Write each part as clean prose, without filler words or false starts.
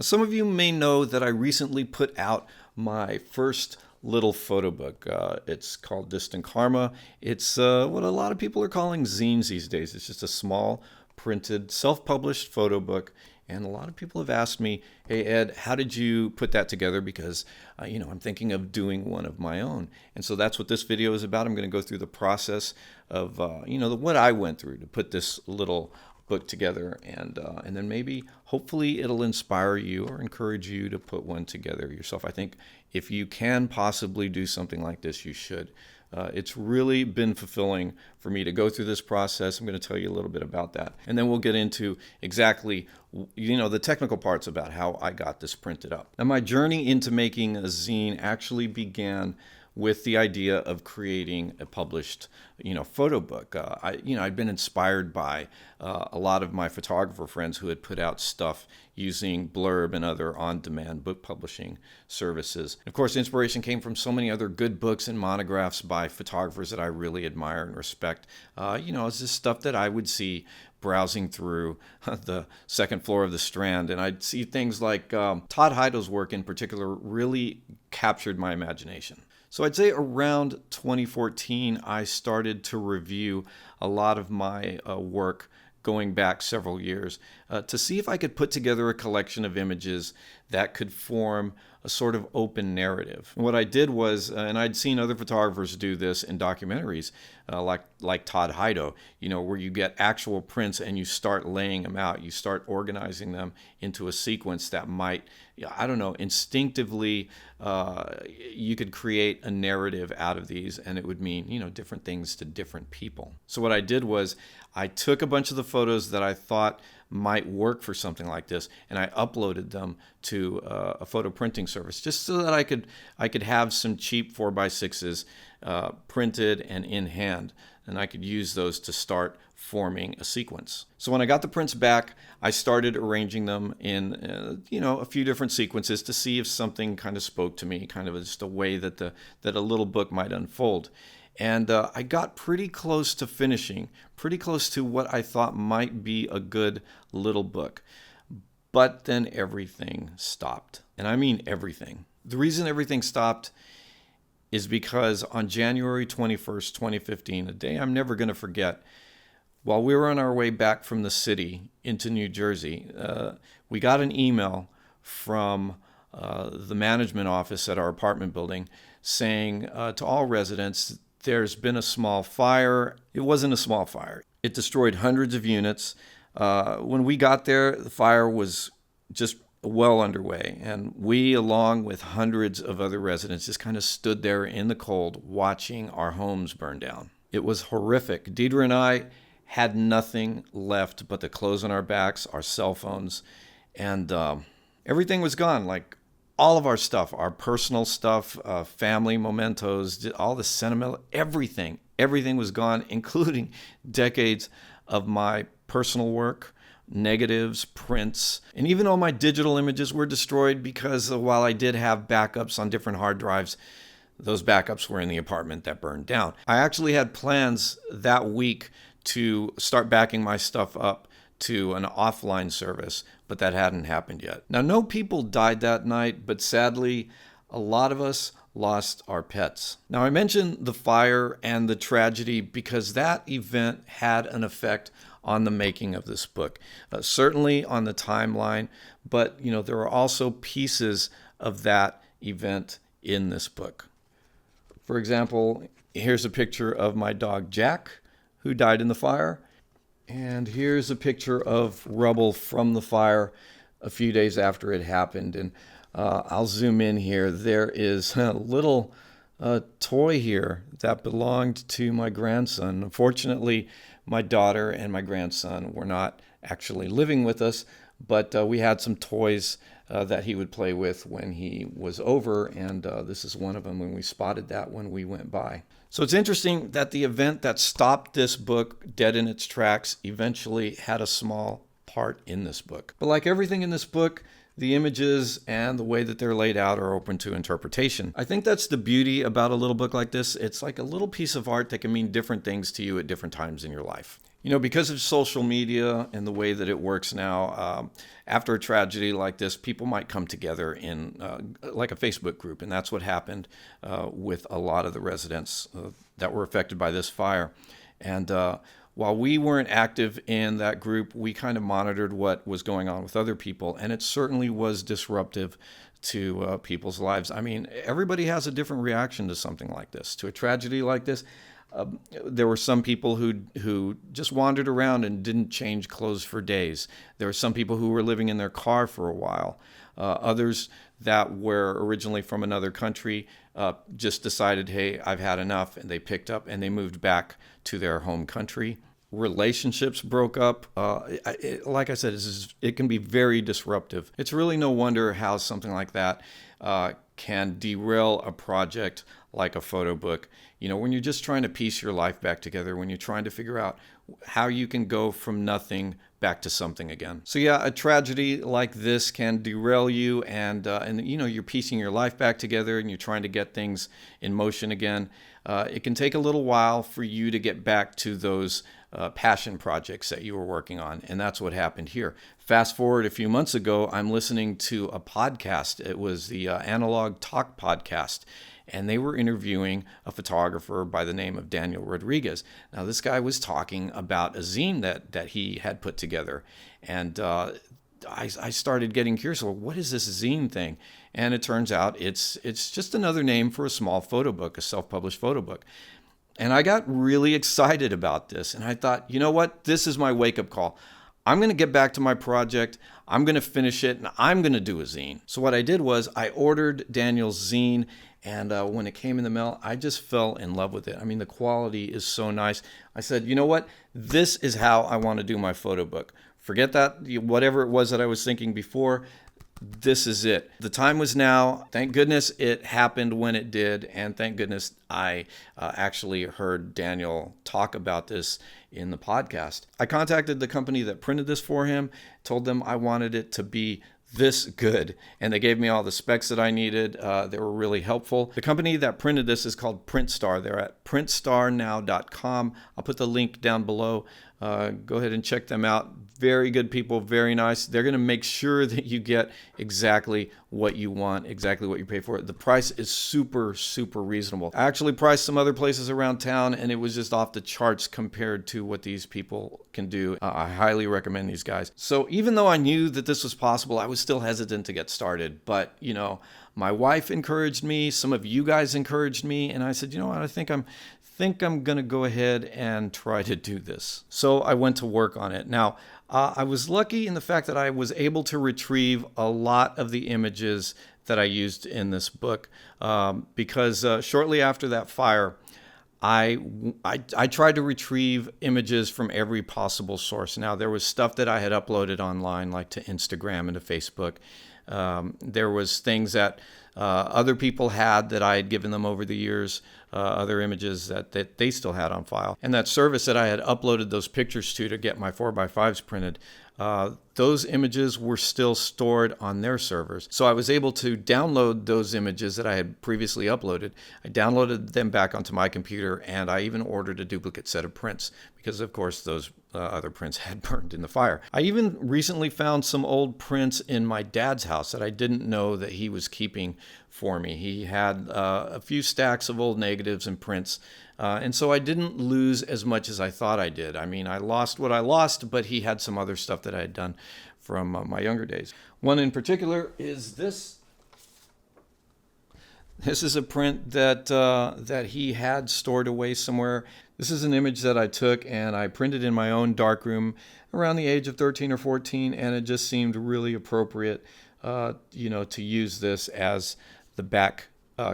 Some of you may know that I recently put out my first little photo book. It's called Distant Karma. It's what a lot of people are calling zines these days. It's just a small, printed, self-published photo book. And a lot of people have asked me, hey, Ed, how did you put that together? Because, I'm thinking of doing one of my own. And so that's what this video is about. I'm going to go through the process of, what I went through to put this little book together, and then maybe hopefully it'll inspire you or encourage you to put one together yourself. I think if you can possibly do something like this, you should. It's really been fulfilling for me to go through this process. I'm going to tell you a little bit about that, and then we'll get into exactly the technical parts about how I got this printed up. Now, my journey into making a zine actually began with the idea of creating a published, photo book. I'd been inspired by a lot of my photographer friends who had put out stuff using Blurb and other on-demand book publishing services. Of course, inspiration came from so many other good books and monographs by photographers that I really admire and respect. It's just stuff that I would see browsing through the second floor of the Strand, and I'd see things like Todd Heidel's work in particular really captured my imagination. So I'd say around 2014, I started to review a lot of my work going back several years to see if I could put together a collection of images that could form a sort of open narrative. And what I did was, and I'd seen other photographers do this in documentaries, like Todd Heidel, where you get actual prints and you start laying them out, you start organizing them into a sequence that might, instinctively, you could create a narrative out of these, and it would mean, different things to different people. So what I did was I took a bunch of the photos that I thought might work for something like this, and I uploaded them to a photo printing service just so that I could have some cheap 4x6s printed and in hand, and I could use those to start forming a sequence. So when I got the prints back, I started arranging them in a few different sequences to see if something kind of spoke to me, kind of just a way that a little book might unfold. And I got pretty close to finishing, pretty close to what I thought might be a good little book. But then everything stopped. And I mean everything. The reason everything stopped is because on January 21st, 2015, a day I'm never going to forget, while we were on our way back from the city into New Jersey, we got an email from the management office at our apartment building saying to all residents, there's been a small fire. It wasn't a small fire. It destroyed hundreds of units. When we got there, the fire was just well underway, and we, along with hundreds of other residents, just kind of stood there in the cold watching our homes burn down. It was horrific. Deidre and I had nothing left but the clothes on our backs, our cell phones, and everything was gone. Like all of our stuff, our personal stuff, family mementos, all the sentimental, everything was gone, including decades of my personal work, negatives, prints, and even all my digital images were destroyed because while I did have backups on different hard drives, those backups were in the apartment that burned down. I actually had plans that week to start backing my stuff up to an offline service, but that hadn't happened yet. Now, no people died that night, but sadly, a lot of us lost our pets. Now, I mentioned the fire and the tragedy because that event had an effect on the making of this book. Certainly on the timeline, but there are also pieces of that event in this book. For example, here's a picture of my dog Jack, who died in the fire. And here's a picture of rubble from the fire a few days after it happened. And I'll zoom in here. There is a little toy here that belonged to my grandson. Unfortunately, my daughter and my grandson were not actually living with us, but we had some toys that he would play with when he was over, and this is one of them, and we spotted that when we went by. So it's interesting that the event that stopped this book dead in its tracks eventually had a small part in this book. But like everything in this book, the images and the way that they're laid out are open to interpretation. I think that's the beauty about a little book like this. It's like a little piece of art that can mean different things to you at different times in your life. Because of social media and the way that it works now, after a tragedy like this, people might come together in like a Facebook group. And that's what happened with a lot of the residents that were affected by this fire. And while we weren't active in that group, we kind of monitored what was going on with other people. And it certainly was disruptive to people's lives. I mean, everybody has a different reaction to something like this, to a tragedy like this. There were some people who just wandered around and didn't change clothes for days. There were some people who were living in their car for a while. Others that were originally from another country just decided, hey, I've had enough, and they picked up and they moved back to their home country. Relationships broke up. Like I said, it can be very disruptive. It's really no wonder how something like that can derail a project like a photo book. When you're just trying to piece your life back together, when you're trying to figure out how you can go from nothing back to something again. So yeah, a tragedy like this can derail you, and you're piecing your life back together and you're trying to get things in motion again. It can take a little while for you to get back to those passion projects that you were working on, and that's what happened here. Fast forward a few months ago, I'm listening to a podcast. It was the Analog Talk podcast, and they were interviewing a photographer by the name of Daniel Rodriguez. Now, this guy was talking about a zine that he had put together, and I started getting curious. Well, what is this zine thing? And it turns out it's just another name for a small photo book, a self-published photo book. And I got really excited about this, and I thought, you know what? This is my wake-up call. I'm going to get back to my project. I'm going to finish it, and I'm going to do a zine. So what I did was I ordered Daniel's zine, and when it came in the mail, I just fell in love with it. I mean, the quality is so nice. I said, you know what? This is how I want to do my photo book. Forget that, whatever it was that I was thinking before. This is it. The time was now. Thank goodness it happened when it did. And thank goodness I actually heard Daniel talk about this in the podcast. I contacted the company that printed this for him, told them I wanted it to be this good, and they gave me all the specs that I needed. They were really helpful. The company that printed this is called PrintStar. They're at printstarnow.com. I'll put the link down below. Go ahead and check them out. Very good people, very nice. They're going to make sure that you get exactly what you want, exactly what you pay for it. The price is super, super reasonable. I actually priced some other places around town, and it was just off the charts compared to what these people can do. I highly recommend these guys. So even though I knew that this was possible, I was still hesitant to get started. But, my wife encouraged me. Some of you guys encouraged me. And I said, you know what, I think I'm going to go ahead and try to do this. So I went to work on it. Now, I was lucky in the fact that I was able to retrieve a lot of the images that I used in this book because shortly after that fire, I tried to retrieve images from every possible source. Now, there was stuff that I had uploaded online, like to Instagram and to Facebook. There was things that other people had that I had given them over the years, other images that they still had on file. And that service that I had uploaded those pictures to get my 4x5s printed, those images were still stored on their servers. So I was able to download those images that I had previously uploaded. I downloaded them back onto my computer, and I even ordered a duplicate set of prints because, of course, those other prints had burned in the fire. I even recently found some old prints in my dad's house that I didn't know that he was keeping for me. He had a few stacks of old negatives and prints, and so I didn't lose as much as I thought I did. I mean, I lost what I lost, but he had some other stuff that I had done from my younger days. One in particular is this. This is a print that he had stored away somewhere. This is an image that I took and I printed in my own darkroom around the age of 13 or 14, and it just seemed really appropriate, to use this as the back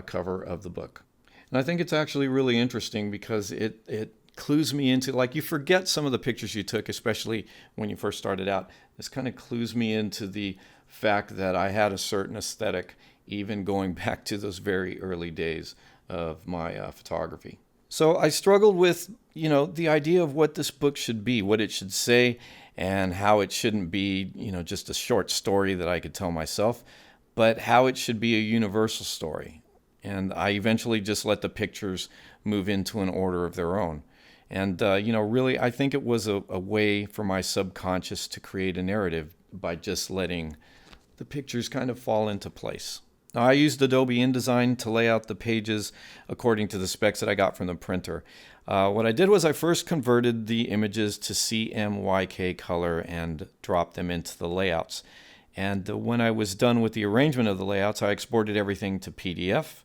cover of the book. And I think it's actually really interesting because it clues me into, like, you forget some of the pictures you took, especially when you first started out. This kind of clues me into the fact that I had a certain aesthetic, even going back to those very early days of my photography. So I struggled with, the idea of what this book should be, what it should say, and how it shouldn't be, just a short story that I could tell myself, but how it should be a universal story. And I eventually just let the pictures move into an order of their own. And, really, I think it was a way for my subconscious to create a narrative by just letting the pictures kind of fall into place. Now, I used Adobe InDesign to lay out the pages according to the specs that I got from the printer. What I did was I first converted the images to CMYK color and dropped them into the layouts. And when I was done with the arrangement of the layouts, I exported everything to PDF.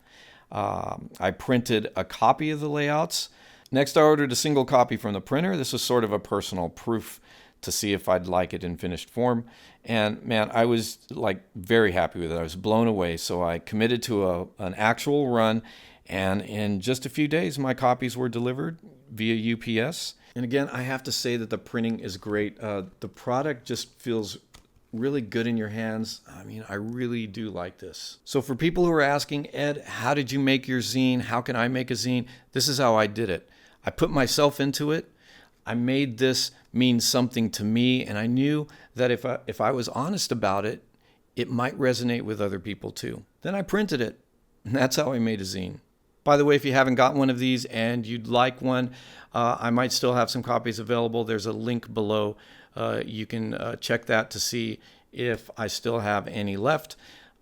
I printed a copy of the layouts. Next, I ordered a single copy from the printer. This was sort of a personal proof to see if I'd like it in finished form. And man, I was like very happy with it. I was blown away. So I committed to an actual run. And in just a few days, my copies were delivered via UPS. And again, I have to say that the printing is great. The product just feels really good in your hands. I mean, I really do like this. So for people who are asking, Ed, how did you make your zine? How can I make a zine? This is how I did it. I put myself into it. I made this mean something to me, and I knew that if I was honest about it, it might resonate with other people too. Then I printed it, and that's how I made a zine. By the way, if you haven't got one of these and you'd like one, I might still have some copies available. There's a link below. You can check that to see if I still have any left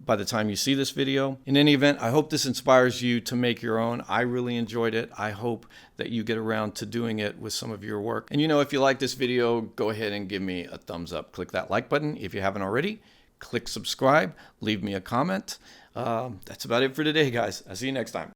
by the time you see this video. In any event, I hope this inspires you to make your own. I really enjoyed it. I hope that you get around to doing it with some of your work. And if you like this video, go ahead and give me a thumbs up. Click that like button if you haven't already. Click subscribe. Leave me a comment. That's about it for today, guys. I'll see you next time.